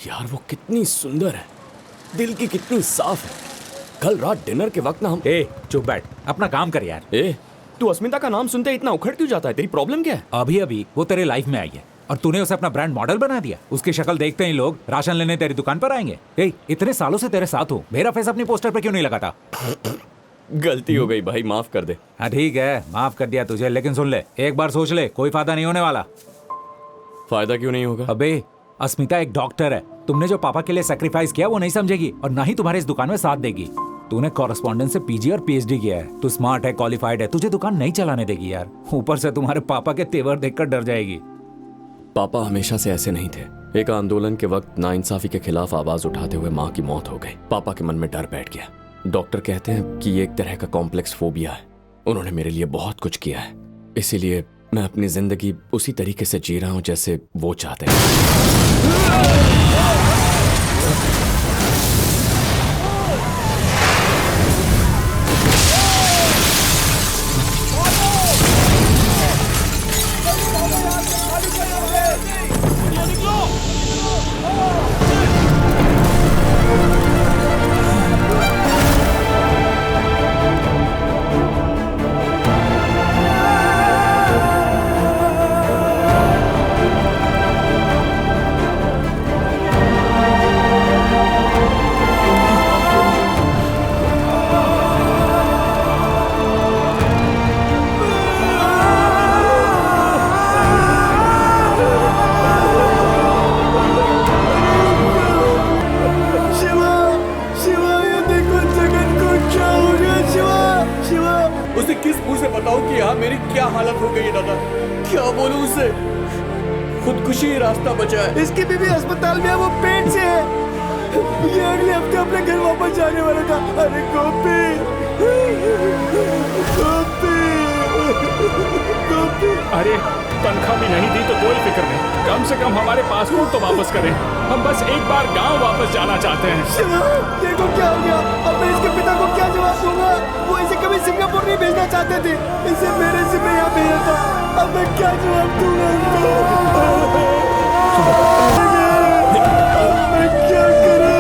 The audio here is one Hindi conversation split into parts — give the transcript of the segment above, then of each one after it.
यार वो कितनी सुंदर है, दिल की कितनी साफ है। कल रात डिनर के वक्त ना हम चुप बैठ, अपना काम कर यार। तू अस्मिता का नाम सुनते इतना उखड़ क्यों जाता है? तेरी प्रॉब्लम क्या है? अभी अभी वो तेरे लाइफ में आई है और तूने उसे अपना ब्रांड मॉडल बना दिया। उसकी शक्ल देखते ही लोग राशन लेने तेरी दुकान पर आएंगे। इतने सालों से तेरे साथ हूँ, मेरा फेस अपनी पोस्टर पे क्यों नहीं लगाता? गलती हो गई भाई, माफ कर दे। हाँ ठीक है, माफ कर दिया तुझे, लेकिन सुन ले, एक बार सोच ले, कोई फायदा नहीं होने वाला। फायदा क्यों नहीं होगा? अबे अस्मिता एक डॉक्टर है, तुमने जो पापा के लिए सेक्रीफाइस किया वो नहीं समझेगी और ना ही तुम्हारे इस दुकान में साथ देगी। तूने कॉरेस्पॉन्डेंस से पीजी और पीएचडी किया है, तू स्मार्ट है, क्वालिफाइड है, तुझे दुकान नहीं चलाने देगी यार। ऊपर से तुम्हारे पापा के तेवर देखकर डर जाएगी। पापा हमेशा से ऐसे नहीं थे। एक आंदोलन के वक्त नाइंसाफी के खिलाफ आवाज उठाते हुए माँ की मौत हो गई। पापा के मन में डर बैठ गया। डॉक्टर कहते हैं कि ये एक तरह का कॉम्प्लेक्स फोबिया है। उन्होंने मेरे लिए बहुत कुछ किया है, इसीलिए मैं अपनी जिंदगी उसी तरीके से जी रहा हूं जैसे वो चाहते हैं। उसे किस मुंह से बताऊं कि यहाँ मेरी क्या हालत हो गई है दादा? क्या बोलूं उसे? खुदकुशी ही रास्ता बचा है। इसकी बीवी अस्पताल में है, वो पेट से है। ये अगले हफ्ते अपने घर वापस जाने वाला था। अरे गोपी, गोपी, गोपी। अरे तनख्वाह भी नहीं दी तो कोई फिक्र नहीं, कम से कम हमारे पासपोर्ट तो वापस करें। हम बस एक बार गांव वापस जाना चाहते हैं। शिवा, देखो क्या हो गया। अब मैं इसके पिता को क्या जवाब दूंगा? वो इसे कभी सिंगापुर नहीं भेजना चाहते थे, इसे मेरे से मैं यहाँ भेजा था। अब मैं क्या जवाब दूंगा इनको? मैं क्या करूं?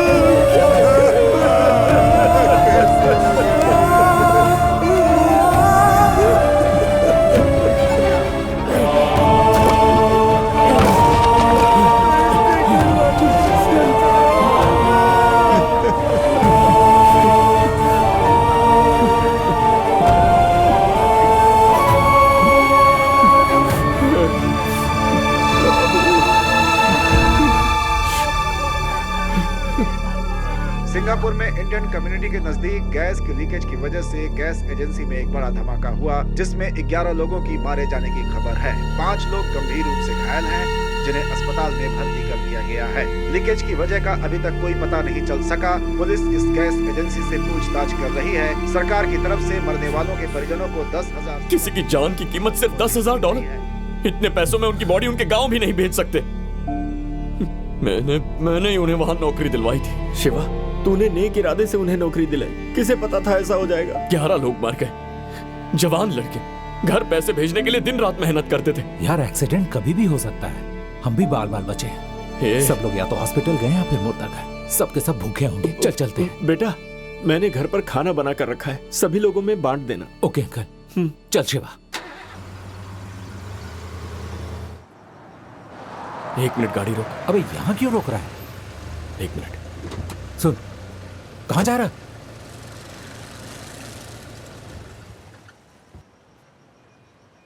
सिंगापुर में इंडियन कम्युनिटी के नजदीक गैस की लीकेज की वजह से गैस एजेंसी में एक बड़ा धमाका हुआ, जिसमें 11 लोगों की मारे जाने की खबर है। 5 लोग गंभीर रूप से घायल हैं, जिन्हें अस्पताल में भर्ती कर दिया गया है। लीकेज की वजह का अभी तक कोई पता नहीं चल सका। पुलिस इस गैस एजेंसी से पूछताछ कर रही है। सरकार की तरफ से मरने वालों के परिजनों को 10,000। किसी की जान की कीमत सिर्फ $10,000? इतने पैसों में उनकी बॉडी उनके गाँव भी नहीं भेज सकते। मैंने ही उन्हें वहाँ नौकरी दिलवाई थी। शिवा, तूने नेक इरादे से उन्हें नौकरी दिलाई, किसे पता था ऐसा हो जाएगा? 11 लोग मर गए, जवान लड़के घर पैसे भेजने के लिए दिन रात मेहनत करते थे। यार एक्सीडेंट कभी भी हो सकता है, हम भी बाल बाल बचे हैं। सब लोग या तो हॉस्पिटल गए या फिर मुर्दा गए, सबके सब भूखे होंगे। चल चलते हैं। बेटा, मैंने घर पर खाना बना कर रखा है, सभी लोगों में बांट देना। Okay uncle. चल शिवा। 1 मिनट गाड़ी रोक। अबे यहाँ क्यों रोक रहा है? 1 मिनट। सुन, कहाँ जा रहा?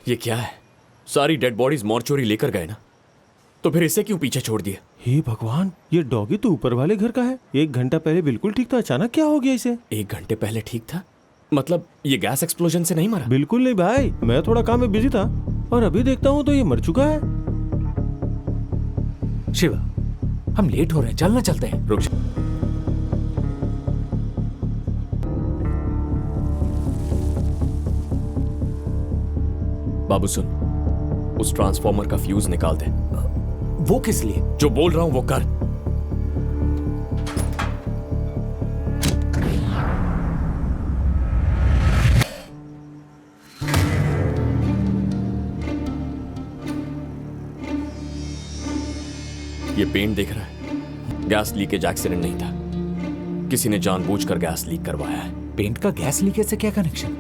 ये क्या है? सारी डेड बॉडीज मॉर्चुरी लेकर गए ना, तो फिर इसे क्यों पीछे छोड़ दिया? हे भगवान, ये डॉगी तो ऊपर वाले घर का है। 1 घंटा पहले बिल्कुल ठीक था, अचानक क्या हो गया इसे? 1 घंटे पहले ठीक था? मतलब ये गैस एक्सप्लोजन से नहीं मरा? बिल्कुल नहीं भाई, मैं थोड़ा काम में बिजी था और अभी देखता हूँ तो ये मर चुका है। शिवा, हम लेट हो रहे हैं, चलना चलते हैं। रुक। बाबू सुन, उस ट्रांसफॉर्मर का फ्यूज निकाल दे। वो किस लिए? जो बोल रहा हूं वो कर। ये पेंट दिख रहा है, गैस लीकेज एक्सीडेंट नहीं था, किसी ने जानबूझकर गैस लीक करवाया है। पेंट का गैस लीकेज से क्या कनेक्शन?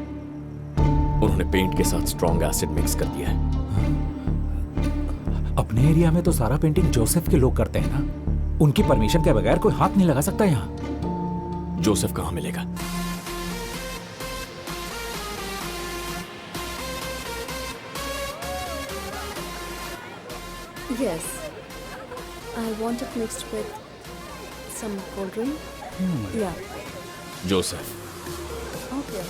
उन्होंने पेंट के साथ स्ट्रॉन्ग एसिड मिक्स कर दिया है। अपने एरिया में तो सारा पेंटिंग जोसेफ के लोग करते हैं ना, उनकी परमिशन के बगैर कोई हाथ नहीं लगा सकता यहाँ। जोसेफ कहाँ मिलेगा? Yes. I want it mixed with some cold drink. Yeah. Joseph. Okay.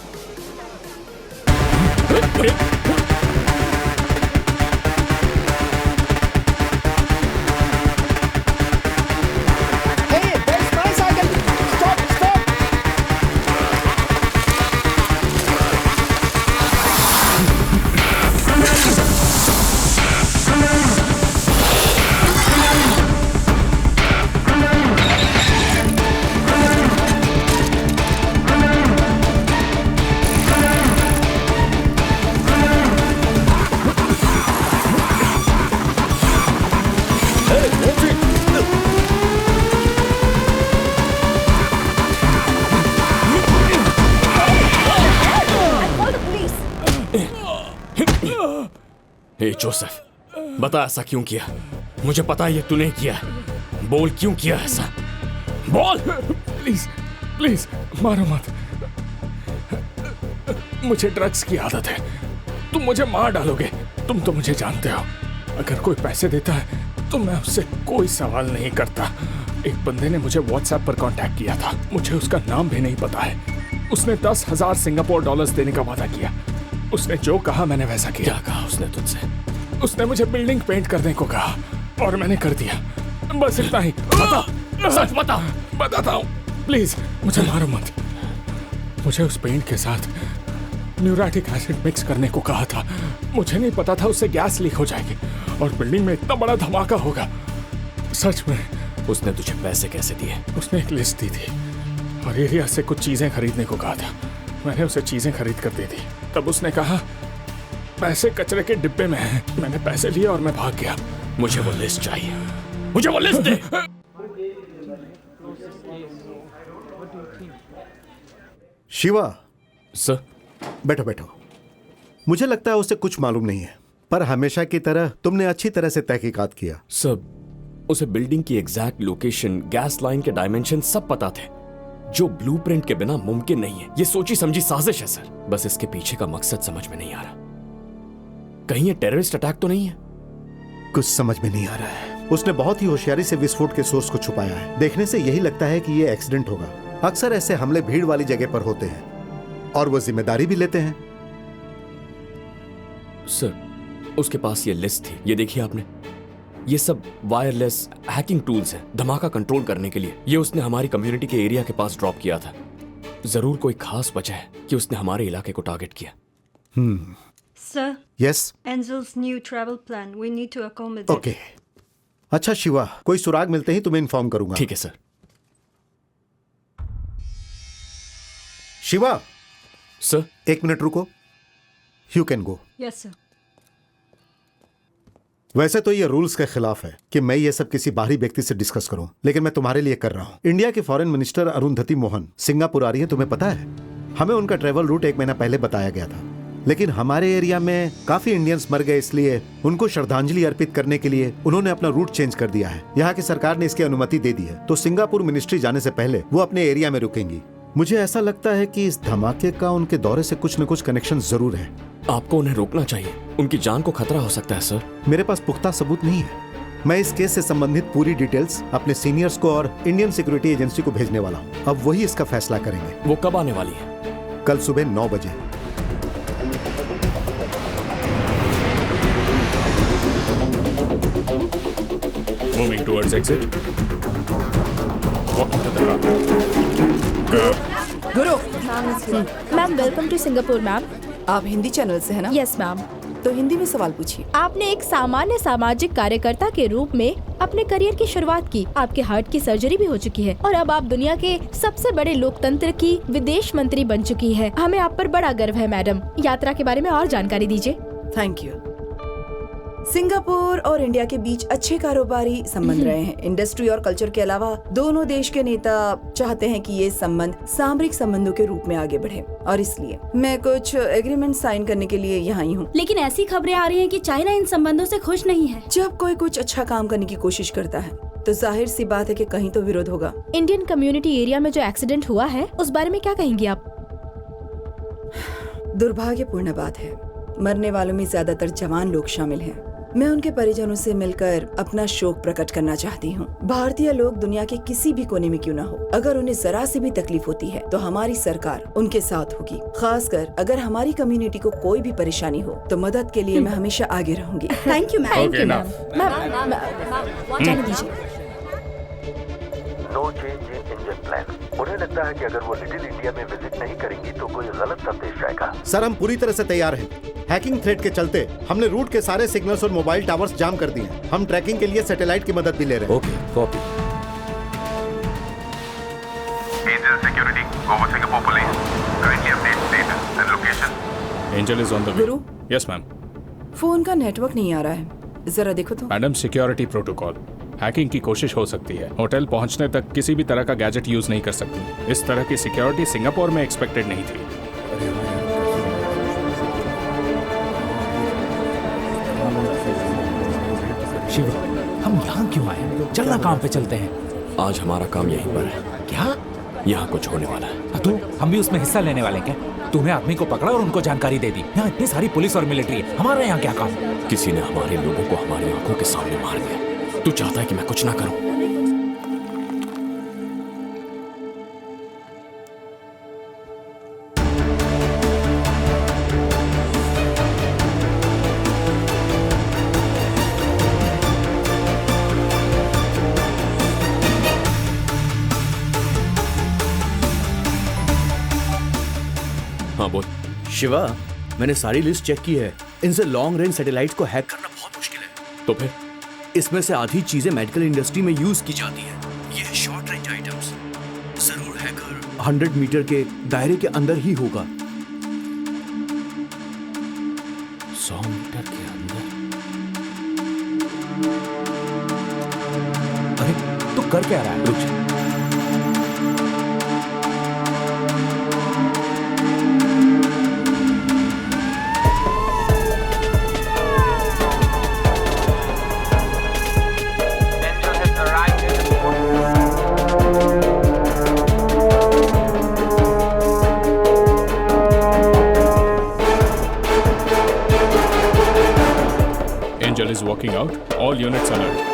Hey, there's my cycle. Stop, stop. Call the police. Hey Joseph, बता ऐसा क्यों किया? मुझे पता है ये तूने किया है। बोल क्यों किया ऐसा? बोल। प्लीज प्लीज मारो मत, मुझे ड्रग्स की आदत है। तुम मुझे मार डालोगे। तुम तो मुझे जानते हो, अगर कोई पैसे देता है तो मैं उससे कोई सवाल नहीं करता। एक बंदे ने मुझे व्हाट्सएप पर कांटेक्ट किया था, मुझे उसका नाम भी नहीं पता है। उसने 10,000 सिंगापुर डॉलर्स देने का वादा किया। उसने जो कहा मैंने वैसा किया। क्या कहा उसने तुझसे? उसने मुझे बिल्डिंग पेंट करने को कहा और मैंने कर दिया। बस इतना ही। बता, सच बता। बताता हूँ, प्लीज मुझे मारो मत। मुझे उस पेंट के साथ न्यूरेटिक एसिड मिक्स करने को कहा था। मुझे नहीं पता था उससे गैस लीक हो जाएगी और बिल्डिंग में इतना बड़ा धमाका होगा। सच में। उसने तुझे पैसे कैसे दिए? उसने एक लिस्ट दी थी और एरिया से कुछ चीजें खरीदने को कहा था। मैंने उसे चीजें खरीद कर दे दी। तब उसने कहा पैसे कचरे के डिब्बे में हैं। मैंने पैसे लिए और मैं भाग गया। मुझे वो लिस्ट चाहिए, मुझे वो लिस्ट दे। शिवा, सर। बैठो बैठो। मुझे लगता है उसे कुछ मालूम नहीं है, पर हमेशा की तरह तुमने अच्छी तरह से तहकीकात किया। सर, उसे बिल्डिंग की एग्जैक्ट लोकेशन, गैस लाइन के डायमेंशन सब पता थे, जो ब्लूप्रिंट के बिना मुमकिन नहीं है। ये सोची समझी साजिश है सर। बस इसके पीछे का मकसद समझ में नहीं आ रहा। कहीं ये टेररिस्ट अटैक तो नहीं है? कुछ समझ में नहीं आ रहा है। उसने बहुत ही होशियारी से विस्फोट के सोर्स को छुपाया है। देखने से यही लगता है कि ये एक्सीडेंट होगा। अक्सर ऐसे हमले भीड़ वाली जगह पर होते हैं और वो जिम्मेदारी भी लेते हैं। सर, उसके पास ये लिस्ट थी, ये देखिए आपने। ये सब वायरलेस हैकिंग टूल्स हैं धमाका कंट्रोल करने के लिए। ये उसने हमारी कम्युनिटी के एरिया के पास ड्रॉप किया था। जरूर कोई खास वजह है कि उसने हमारे इलाके को टारगेट किया। Sir, yes, Angel's new travel plan. We need to accommodate. Okay. अच्छा शिवा, कोई सुराग मिलते ही तुम्हें इन्फॉर्म करूंगा। ठीक है सर। शिवा, सर। 1 मिनट रुको। You can go. Yes, sir. वैसे तो ये रूल्स के खिलाफ है कि मैं ये सब किसी बाहरी व्यक्ति से डिस्कस करूं, लेकिन मैं तुम्हारे लिए कर रहा हूं। इंडिया के foreign minister Arundhati Mohan Singapore आ रही है, तुम्हें पता है? हमें उनका ट्रेवल रूट 1 महीना पहले बताया गया था, लेकिन हमारे एरिया में काफी इंडियंस मर गए, इसलिए उनको श्रद्धांजलि अर्पित करने के लिए उन्होंने अपना रूट चेंज कर दिया है। यहाँ की सरकार ने इसकी अनुमति दे दी है, तो सिंगापुर मिनिस्ट्री जाने से पहले वो अपने एरिया में रुकेंगी। मुझे ऐसा लगता है कि इस धमाके का उनके दौरे से कुछ न कुछ कनेक्शन जरूर है। आपको उन्हें रोकना चाहिए, उनकी जान को खतरा हो सकता है सर। मेरे पास पुख्ता सबूत नहीं है। मैं इस केस से संबंधित पूरी डिटेल्स अपने सीनियर्स को और इंडियन सिक्योरिटी एजेंसी को भेजने वाला हूँ। अब वही इसका फैसला करेंगे। वो कब आने वाली है? कल सुबह 9 बजे। Moving towards exit. Walking to the car. गुरु, ma'am welcome to Singapore ma'am. आप हिंदी चैनल से है ना? Yes ma'am. तो हिंदी में सवाल पूछिए। आपने एक सामान्य सामाजिक कार्यकर्ता के रूप में अपने करियर की शुरुआत की। आपके हार्ट की सर्जरी भी हो चुकी है और अब आप दुनिया के सबसे बड़े लोकतंत्र की विदेश मंत्री बन चुकी है। हमें आप पर बड़ा गर्व है मैडम। यात्रा के बारे में और जानकारी दीजिए। Thank you. सिंगापुर और इंडिया के बीच अच्छे कारोबारी संबंध रहे हैं। इंडस्ट्री और कल्चर के अलावा दोनों देश के नेता चाहते हैं कि ये संबंध सामरिक संबंधों के रूप में आगे बढ़े, और इसलिए मैं कुछ एग्रीमेंट साइन करने के लिए यहाँ ही हूँ। लेकिन ऐसी खबरें आ रही हैं कि चाइना इन संबंधों से खुश नहीं है। जब कोई कुछ अच्छा काम करने की कोशिश करता है तो जाहिर सी बात है कि कहीं तो विरोध होगा। इंडियन कम्युनिटी एरिया में जो एक्सीडेंट हुआ है उस बारे में क्या कहेंगी आप? दुर्भाग्यपूर्ण बात है, मरने वालों में ज्यादातर जवान लोग शामिल हैं। मैं उनके परिजनों से मिलकर अपना शोक प्रकट करना चाहती हूँ। भारतीय लोग दुनिया के किसी भी कोने में क्यों न हो, अगर उन्हें जरा सी भी तकलीफ होती है तो हमारी सरकार उनके साथ होगी। खासकर अगर हमारी कम्युनिटी को कोई भी परेशानी हो तो मदद के लिए मैं हमेशा आगे रहूंगी। Thank you ma'am. Thank you ma'am. जाने दीजिए। No change in engine plan. उन्हें लगता है कि अगर वो लिटिल इंडिया में विजिट नहीं करेंगी तो कोई गलत संदेश जाएगा। सर, हम पूरी तरह से तैयार हैं। हैकिंग थ्रेट के चलते हमने रूट के सारे सिग्नल्स और मोबाइल टावर्स जाम कर दिए हैं। हम ट्रैकिंग के लिए सैटेलाइट की मदद भी ले रहे हैं। Okay, copy. Angel security, over Singapore police, kindly update status and location. Angel is on the way. Guru, yes ma'am. Phone का नेटवर्क नहीं आ रहा है, जरा देखो तो। मैडम, सिक्योरिटी प्रोटोकॉल, हैकिंग की कोशिश हो सकती है। होटल पहुंचने तक किसी भी तरह का गैजेट यूज नहीं कर सकती। इस तरह की सिक्योरिटी सिंगापुर में एक्सपेक्टेड नहीं थी। शिव, हम यहाँ क्यों आए? चलना काम पे चलते हैं। आज हमारा काम यहीं पर है। क्या? यहाँ कुछ होने वाला है। तो हम भी उसमें हिस्सा लेने वाले हैं क्या? तूने आदमी को पकड़ा और उनको जानकारी दे दी। यहाँ इतनी सारी पुलिस और मिलिट्री है, हमारा यहाँ क्या काम? किसी ने हमारे लोगों को हमारी आंखों के सामने मार दिया। तू चाहता है कि मैं कुछ ना करूं? हाँ बोल। शिवा, मैंने सारी लिस्ट चेक की है। इनसे लॉन्ग रेंज सैटेलाइट को हैक करना बहुत मुश्किल है। तो फिर इसमें से आधी चीजें मेडिकल इंडस्ट्री में यूज की जाती है। ये शॉर्ट रेंज आइटम्स जरूर हैकर 100 मीटर के दायरे के अंदर ही होगा। 100 मीटर के अंदर? अरे तू कर क्या रहा है? रुक जा। Angel is walking out. All units alert.